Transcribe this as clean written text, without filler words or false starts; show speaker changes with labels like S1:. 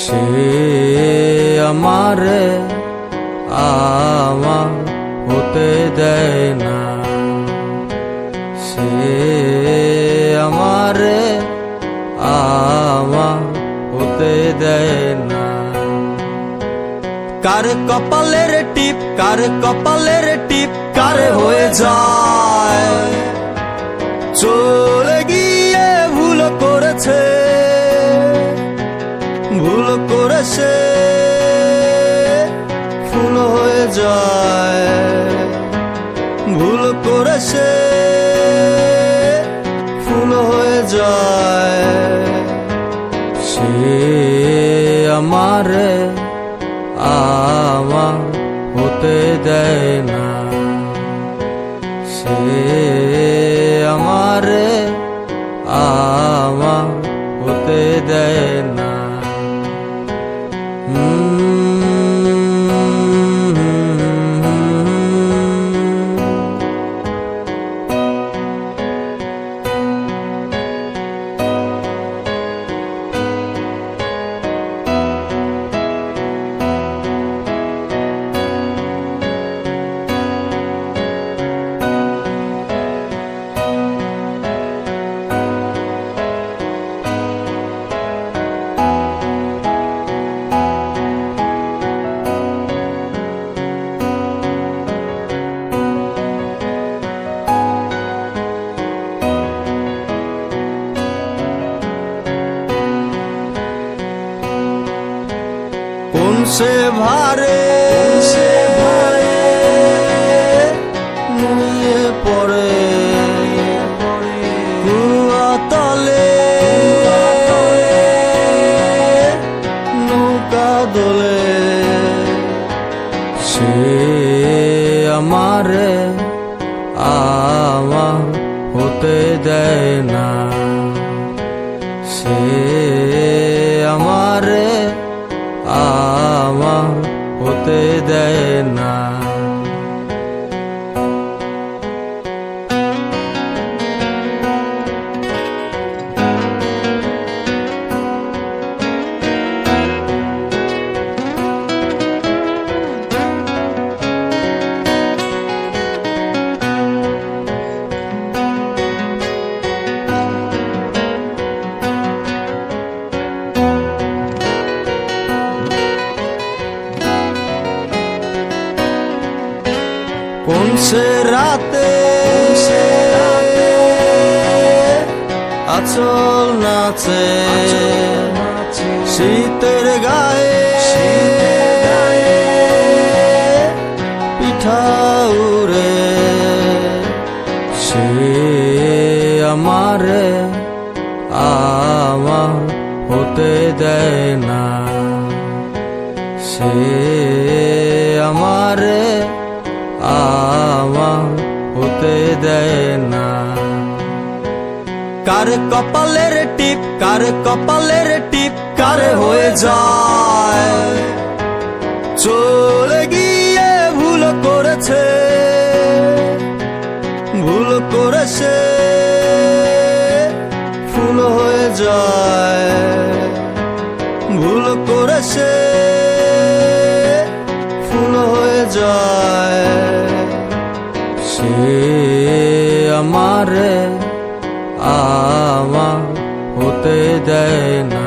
S1: সে আমারে আমার হতে দেয় না, সে আমারে আমার হতে দেয় না। কার কপালের টিপ, কার কপালের টিপ কার হয়ে যায়, চলে গিয়ে ভুল করেছে, ভুল করেছে ফুল হয়ে যায়, ভুল করেছে ফুল হয়ে যায়। সে আমারে আমার হতে দেয় না, সে আমারে আমার হতে দেয় না। কোন সে ভারে নুয়ে পড়ে কুয়া তলে, নৌকা দোলে, সে আমারে আমার হতে দেয় না, সে আমারে আমার হতে দেয় না। কোন সে রাতে আঁচল নাচে শীতের গায়ে, পিঠা উড়ে, সে আমারে আমার হতে দেয় না, সে আমারে আমার হতে দেয় না। কার কপালের টিপ, কার কপালের টিপ কার হয়ে যায়, চলে গিয়ে ভুল করেছে, ভুল করেছে ফুল হয়ে যায়, ভুল করেছে ফুল হয়ে যায়। সে আমারে আমার হতে দেয় না।